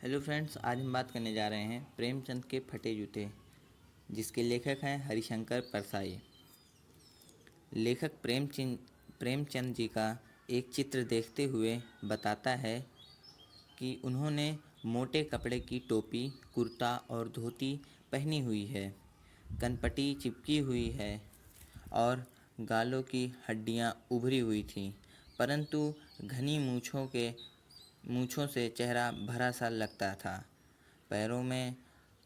Hello friends, आज हम बात करने जा रहे हैं प्रेमचंद के फटे जूते, जिसके लेखक हैं हरिशंकर परसाई। लेखक प्रेमचंद जी का एक चित्र देखते हुए बताता है कि उन्होंने मोटे कपड़े की टोपी, कुर्ता और धोती पहनी हुई है, कनपटी चिपकी हुई है और गालों की हड्डियां उभरी हुई थीं, परंतु घनी मूँछों से चेहरा भरा सा लगता था। पैरों में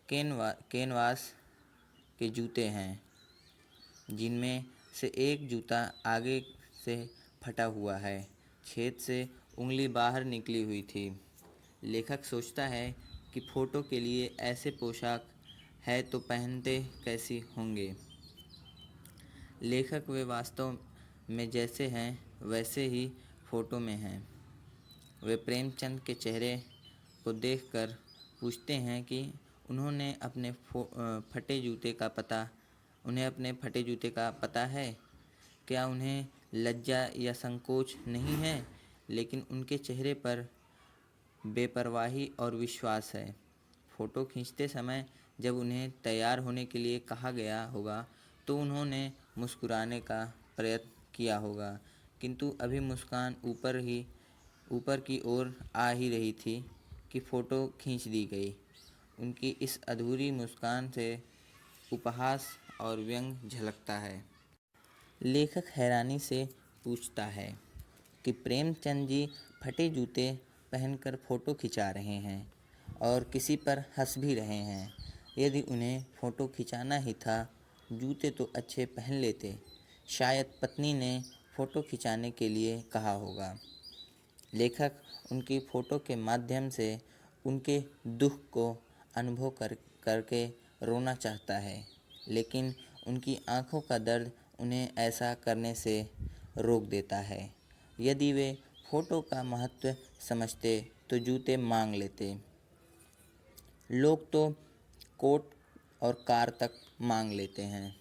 कैनवास के जूते हैं, जिनमें से एक जूता आगे से फटा हुआ है, छेद से उंगली बाहर निकली हुई थी। लेखक सोचता है कि फोटो के लिए ऐसे पोशाक है तो पहनते कैसी होंगे। लेखक वे वास्तव में जैसे हैं वैसे ही फोटो में हैं। वे प्रेमचंद के चेहरे को देखकर पूछते हैं कि उन्हें अपने फटे जूते का पता है। क्या उन्हें लज्जा या संकोच नहीं है, लेकिन उनके चेहरे पर बेपरवाही और विश्वास है। फ़ोटो खींचते समय जब उन्हें तैयार होने के लिए कहा गया होगा तो उन्होंने मुस्कुराने का प्रयत्न किया होगा, किंतु अभी मुस्कान ऊपर की ओर आ ही रही थी कि फ़ोटो खींच दी गई। उनकी इस अधूरी मुस्कान से उपहास और व्यंग झलकता है। लेखक हैरानी से पूछता है कि प्रेमचंद जी फटे जूते पहनकर फ़ोटो खिंचा रहे हैं और किसी पर हंस भी रहे हैं। यदि उन्हें फ़ोटो खिंचाना ही था, जूते तो अच्छे पहन लेते। शायद पत्नी ने फ़ोटो खिंचाने के लिए कहा होगा। लेखक उनकी फ़ोटो के माध्यम से उनके दुख को अनुभव करके रोना चाहता है, लेकिन उनकी आँखों का दर्द उन्हें ऐसा करने से रोक देता है। यदि वे फ़ोटो का महत्व समझते तो जूते मांग लेते। लोग तो कोट और कार तक मांग लेते हैं।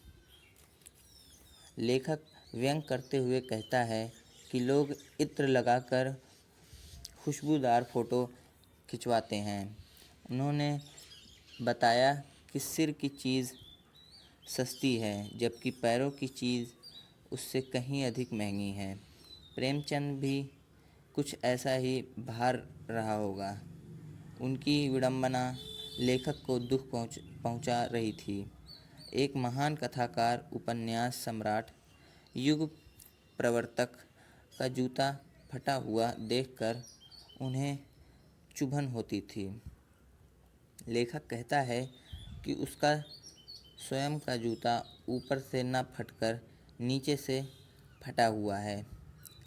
लेखक व्यंग करते हुए कहता है कि लोग इत्र लगाकर खुशबूदार फ़ोटो खिंचवाते हैं। उन्होंने बताया कि सिर की चीज़ सस्ती है, जबकि पैरों की चीज़ उससे कहीं अधिक महंगी है। प्रेमचंद भी कुछ ऐसा ही भार रहा होगा। उनकी विडंबना लेखक को दुख पहुंचा रही थी। एक महान कथाकार, उपन्यास सम्राट, युग प्रवर्तक का जूता फटा हुआ देखकर उन्हें चुभन होती थी। लेखक कहता है कि उसका स्वयं का जूता ऊपर से न फटकर नीचे से फटा हुआ है,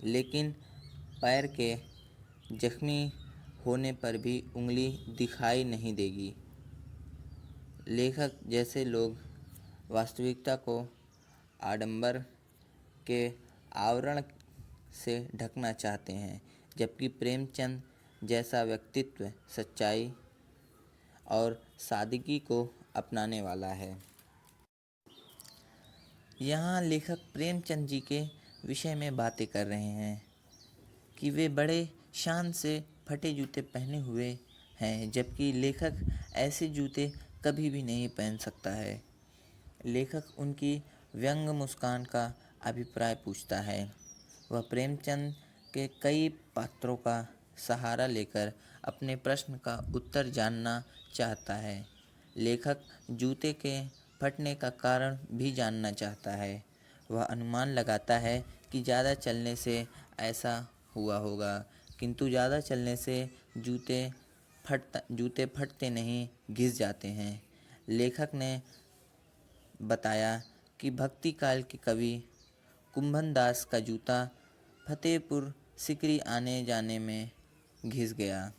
लेकिन पैर के जख्मी होने पर भी उंगली दिखाई नहीं देगी। लेखक जैसे लोग वास्तविकता को आडंबर के आवरण से ढकना चाहते हैं, जबकि प्रेमचंद जैसा व्यक्तित्व सच्चाई और सादगी को अपनाने वाला है। यहाँ लेखक प्रेमचंद जी के विषय में बातें कर रहे हैं कि वे बड़े शान से फटे जूते पहने हुए हैं, जबकि लेखक ऐसे जूते कभी भी नहीं पहन सकता है। लेखक उनकी व्यंग मुस्कान का अभिप्राय पूछता है। वह प्रेमचंद के कई पात्रों का सहारा लेकर अपने प्रश्न का उत्तर जानना चाहता है। लेखक जूते के फटने का कारण भी जानना चाहता है। वह अनुमान लगाता है कि ज़्यादा चलने से ऐसा हुआ होगा, किंतु ज़्यादा चलने से जूते फटते नहीं, घिस जाते हैं। लेखक ने बताया कि भक्ति काल के कवि कुंभन दास का जूता फतेहपुर सिकरी आने जाने में घिस गया।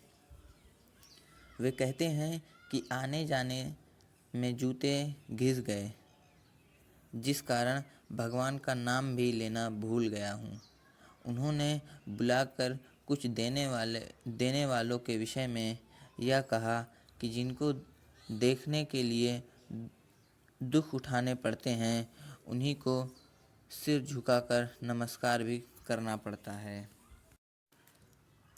वे कहते हैं कि आने जाने में जूते घिस गए, जिस कारण भगवान का नाम भी लेना भूल गया हूँ। उन्होंने बुलाकर कुछ देने वालों के विषय में यह कहा कि जिनको देखने के लिए दुख उठाने पड़ते हैं, उन्हीं को सिर झुकाकर नमस्कार भी करना पड़ता है।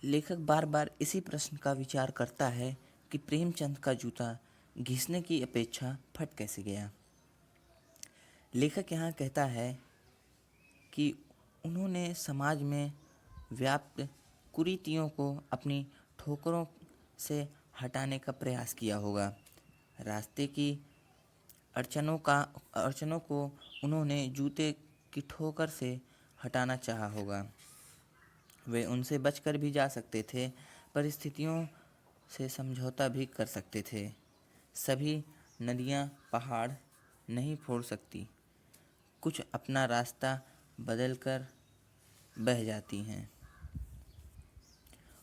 लेखक बार बार इसी प्रश्न का विचार करता है कि प्रेमचंद का जूता घिसने की अपेक्षा फट कैसे गया। लेखक यहाँ कहता है कि उन्होंने समाज में व्याप्त कुरीतियों को अपनी ठोकरों से हटाने का प्रयास किया होगा। रास्ते की अड़चनों को उन्होंने जूते की ठोकर से हटाना चाहा होगा। वे उनसे बचकर भी जा सकते थे, परिस्थितियों से समझौता भी कर सकते थे। सभी नदियाँ पहाड़ नहीं फोड़ सकती, कुछ अपना रास्ता बदलकर बह जाती हैं।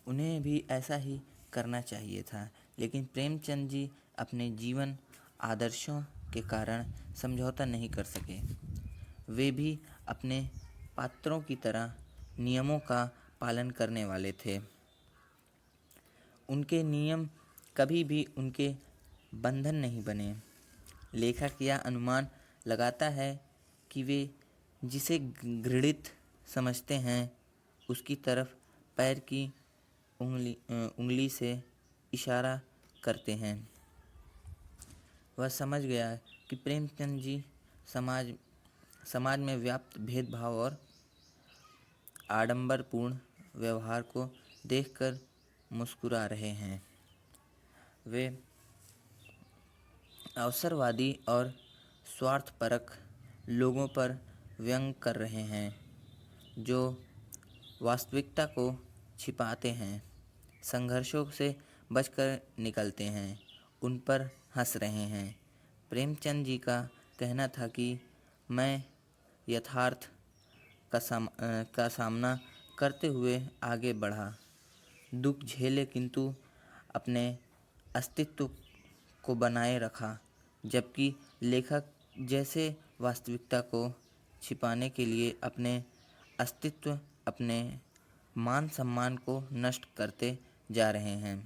उन्हें भी ऐसा ही करना चाहिए था, लेकिन प्रेमचंद जी अपने जीवन आदर्शों के कारण समझौता नहीं कर सके। वे भी अपने पात्रों की तरह नियमों का पालन करने वाले थे। उनके नियम कभी भी उनके बंधन नहीं बने। लेखक यह अनुमान लगाता है कि वे जिसे घृणित समझते हैं उसकी तरफ पैर की उंगली से इशारा करते हैं। वह समझ गया कि प्रेमचंद जी समाज में व्याप्त भेदभाव और आडंबरपूर्ण व्यवहार को देखकर मुस्कुरा रहे हैं। वे अवसरवादी और स्वार्थपरक लोगों पर व्यंग कर रहे हैं, जो वास्तविकता को छिपाते हैं, संघर्षों से बचकर निकलते हैं, उन पर हंस रहे हैं। प्रेमचंद जी का कहना था कि मैं यथार्थ का सामना करते हुए आगे बढ़ा, दुख झेले किंतु अपने अस्तित्व को बनाए रखा, जबकि लेखक जैसे वास्तविकता को छिपाने के लिए अपने अस्तित्व, अपने मान सम्मान को नष्ट करते जा रहे हैं।